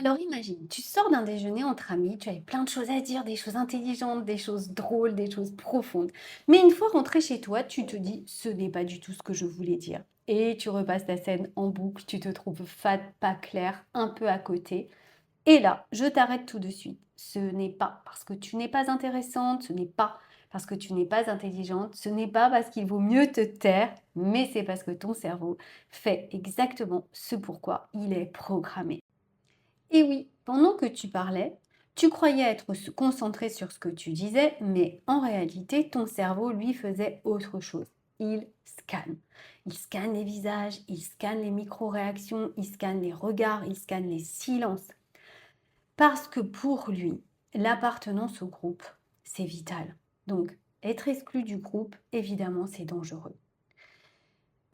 Alors imagine, tu sors d'un déjeuner entre amis, tu avais plein de choses à dire, des choses intelligentes, des choses drôles, des choses profondes. Mais une fois rentré chez toi, tu te dis, ce n'est pas du tout ce que je voulais dire. Et tu repasses ta scène en boucle, tu te trouves fade, pas clair, un peu à côté. Et là, je t'arrête tout de suite. Ce n'est pas parce que tu n'es pas intéressante, ce n'est pas parce que tu n'es pas intelligente, ce n'est pas parce qu'il vaut mieux te taire, mais c'est parce que ton cerveau fait exactement ce pourquoi il est programmé. Et oui, pendant que tu parlais, tu croyais être concentré sur ce que tu disais, mais en réalité, ton cerveau, lui, faisait autre chose. Il scanne. Il scanne les visages, il scanne les micro-réactions, il scanne les regards, il scanne les silences. Parce que pour lui, l'appartenance au groupe, c'est vital. Donc, être exclu du groupe, évidemment, c'est dangereux.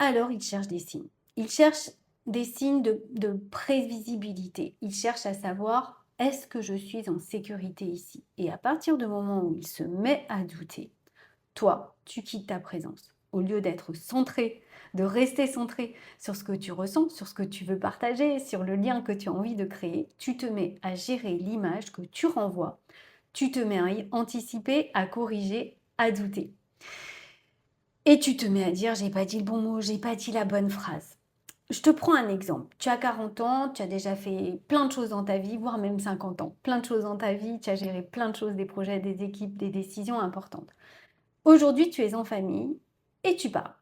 Alors, il cherche des signes. Il cherche des signes de prévisibilité. Il cherche à savoir, est-ce que je suis en sécurité ici? Et à partir du moment où il se met à douter, toi, tu quittes ta présence. Au lieu d'être centré, de rester centré sur ce que tu ressens, sur ce que tu veux partager, sur le lien que tu as envie de créer, tu te mets à gérer l'image que tu renvoies. Tu te mets à y anticiper, à corriger, à douter. Et tu te mets à dire: «J'ai pas dit le bon mot, j'ai pas dit la bonne phrase». Je te prends un exemple. Tu as 40 ans, tu as déjà fait plein de choses dans ta vie, voire même 50 ans. Plein de choses dans ta vie, tu as géré plein de choses, des projets, des équipes, des décisions importantes. Aujourd'hui, tu es en famille et tu parles.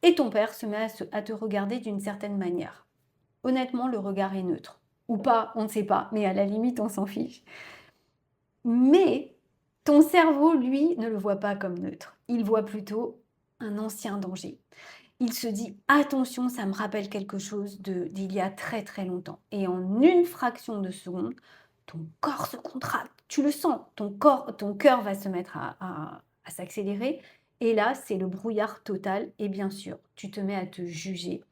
Et ton père se met à te regarder d'une certaine manière. Honnêtement, le regard est neutre. Ou pas, on ne sait pas, mais à la limite, on s'en fiche. Mais ton cerveau, lui, ne le voit pas comme neutre. Il voit plutôt un ancien danger. Il se dit: «Attention, ça me rappelle quelque chose d'il y a très, très longtemps» et en une fraction de seconde, ton corps se contracte. Tu le sens, ton cœur va se mettre à s'accélérer et là, c'est le brouillard total et bien sûr, tu te mets à te juger.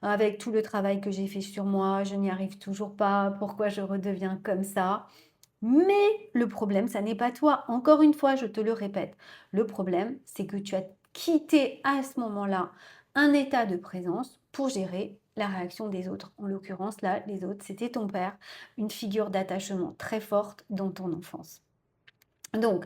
Avec tout le travail que j'ai fait sur moi, je n'y arrive toujours pas, pourquoi je redeviens comme ça? Mais le problème, ça n'est pas toi. Encore une fois, je te le répète, le problème, c'est que tu as quitté à ce moment-là un état de présence pour gérer la réaction des autres. En l'occurrence, là, les autres, c'était ton père, une figure d'attachement très forte dans ton enfance. Donc,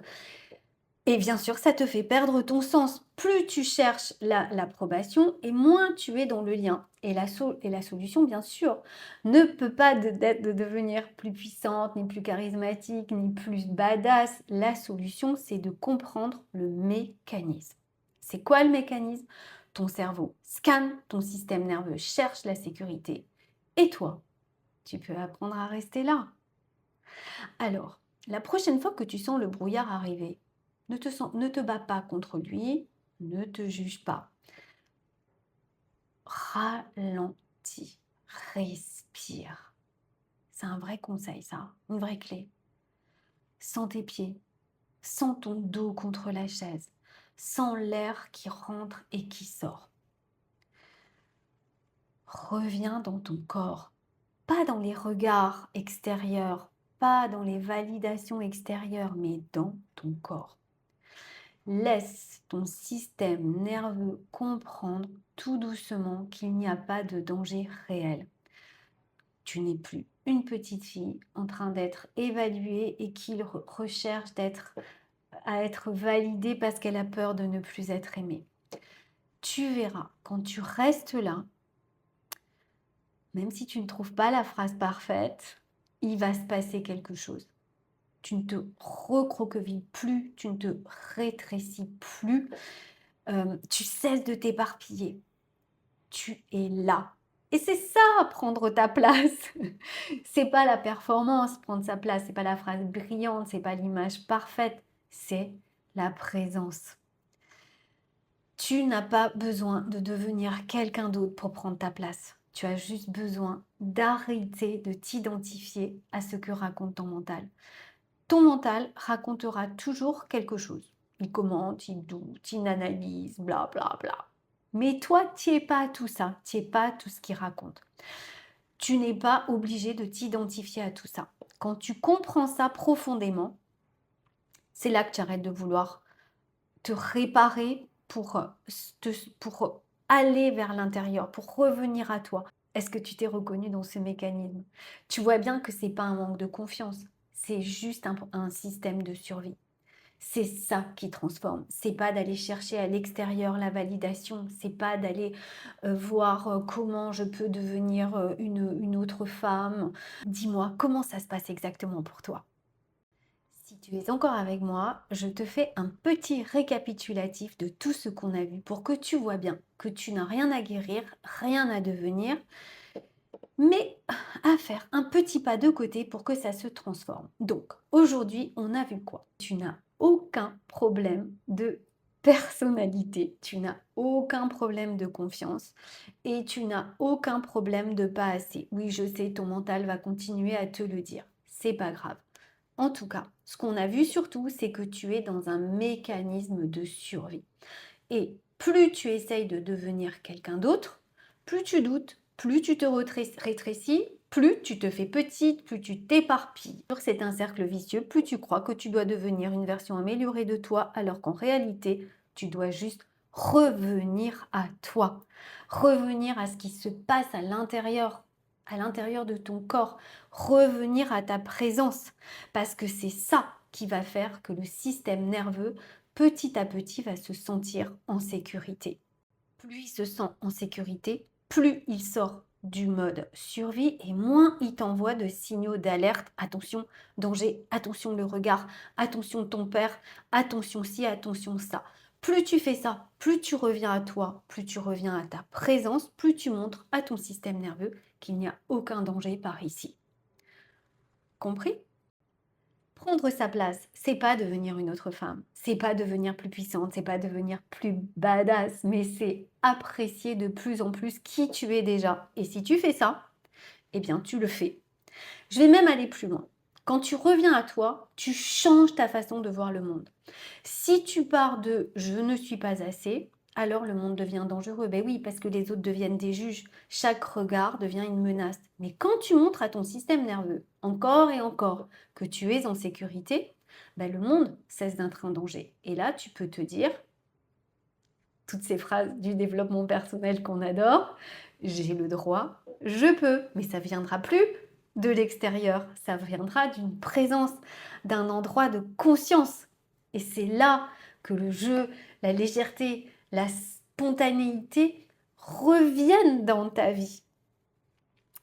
et bien sûr, ça te fait perdre ton sens. Plus tu cherches l'approbation et moins tu es dans le lien. Et la solution, bien sûr, ne peut pas d'être de devenir plus puissante, ni plus charismatique, ni plus badass. La solution, c'est de comprendre le mécanisme. C'est quoi le mécanisme? Ton cerveau scanne, ton système nerveux cherche la sécurité. Et toi, tu peux apprendre à rester là. Alors, la prochaine fois que tu sens le brouillard arriver, ne te bats pas contre lui, ne te juge pas. Ralentis, respire. C'est un vrai conseil, ça, une vraie clé. Sens tes pieds, sens ton dos contre la chaise, sens l'air qui rentre et qui sort. Reviens dans ton corps, pas dans les regards extérieurs, pas dans les validations extérieures, mais dans ton corps. Laisse ton système nerveux comprendre tout doucement qu'il n'y a pas de danger réel. Tu n'es plus une petite fille en train d'être évaluée et qui recherche à être validée parce qu'elle a peur de ne plus être aimée. Tu verras, quand tu restes là, même si tu ne trouves pas la phrase parfaite, il va se passer quelque chose. Tu ne te recroquevilles plus, tu ne te rétrécis plus, tu cesses de t'éparpiller. Tu es là. Et c'est ça, prendre ta place. C'est pas la performance, prendre sa place, c'est pas la phrase brillante, c'est pas l'image parfaite, c'est la présence. Tu n'as pas besoin de devenir quelqu'un d'autre pour prendre ta place. Tu as juste besoin d'arrêter de t'identifier à ce que raconte ton mental. Ton mental racontera toujours quelque chose. Il commente, il doute, il analyse, bla bla bla. Mais toi, tu n'es pas tout ça, tu n'es pas tout ce qu'il raconte. Tu n'es pas obligé de t'identifier à tout ça. Quand tu comprends ça profondément, c'est là que tu arrêtes de vouloir te réparer pour aller vers l'intérieur, pour revenir à toi. Est-ce que tu t'es reconnu dans ce mécanisme? Tu vois bien que c'est pas un manque de confiance, c'est juste un système de survie. C'est ça qui transforme. C'est pas d'aller chercher à l'extérieur la validation, c'est pas d'aller, voir, comment je peux devenir, une autre femme. Dis-moi, comment ça se passe exactement pour toi? Si tu es encore avec moi, je te fais un petit récapitulatif de tout ce qu'on a vu pour que tu vois bien que tu n'as rien à guérir, rien à devenir, mais à faire un petit pas de côté pour que ça se transforme. Donc, aujourd'hui, on a vu quoi? Tu n'as aucun problème de personnalité, tu n'as aucun problème de confiance et tu n'as aucun problème de pas assez. Oui, je sais, ton mental va continuer à te le dire. C'est pas grave. En tout cas, ce qu'on a vu surtout, c'est que tu es dans un mécanisme de survie. Et plus tu essayes de devenir quelqu'un d'autre, plus tu doutes, plus tu te rétrécis, plus tu te fais petite, plus tu t'éparpilles. C'est un cercle vicieux, plus tu crois que tu dois devenir une version améliorée de toi, alors qu'en réalité, tu dois juste revenir à toi, revenir à ce qui se passe à l'intérieur de ton corps, revenir à ta présence, parce que c'est ça qui va faire que le système nerveux petit à petit va se sentir en sécurité. Plus il se sent en sécurité, plus il sort du mode survie et moins il t'envoie de signaux d'alerte. Attention, danger, attention le regard, attention ton père, attention ci, attention ça. Plus tu fais ça, plus tu reviens à toi, plus tu reviens à ta présence, plus tu montres à ton système nerveux qu'il n'y a aucun danger par ici. Compris? Prendre sa place, c'est pas devenir une autre femme, c'est pas devenir plus puissante, c'est pas devenir plus badass, mais c'est apprécier de plus en plus qui tu es déjà. Et si tu fais ça, eh bien tu le fais. Je vais même aller plus loin. Quand tu reviens à toi, tu changes ta façon de voir le monde. Si tu pars de je ne suis pas assez, alors le monde devient dangereux. Ben oui, parce que les autres deviennent des juges. Chaque regard devient une menace. Mais quand tu montres à ton système nerveux, encore et encore, que tu es en sécurité, ben le monde cesse d'être un danger. Et là, tu peux te dire, toutes ces phrases du développement personnel qu'on adore, j'ai le droit, je peux, mais ça viendra plus de l'extérieur, ça viendra d'une présence, d'un endroit de conscience. Et c'est là que le jeu, la légèreté, la spontanéité reviennent dans ta vie.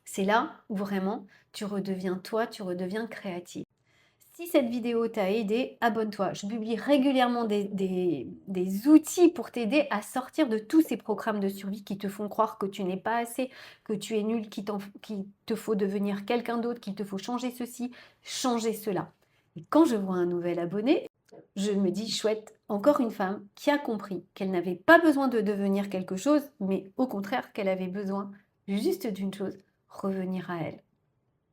C'est là où vraiment tu redeviens toi, tu redeviens créatif. Si cette vidéo t'a aidé, abonne-toi. Je publie régulièrement des outils pour t'aider à sortir de tous ces programmes de survie qui te font croire que tu n'es pas assez, que tu es nul, qu'il te faut devenir quelqu'un d'autre, qu'il te faut changer ceci, changer cela. Et quand je vois un nouvel abonné, je me dis, chouette, encore une femme qui a compris qu'elle n'avait pas besoin de devenir quelque chose, mais au contraire qu'elle avait besoin juste d'une chose, revenir à elle.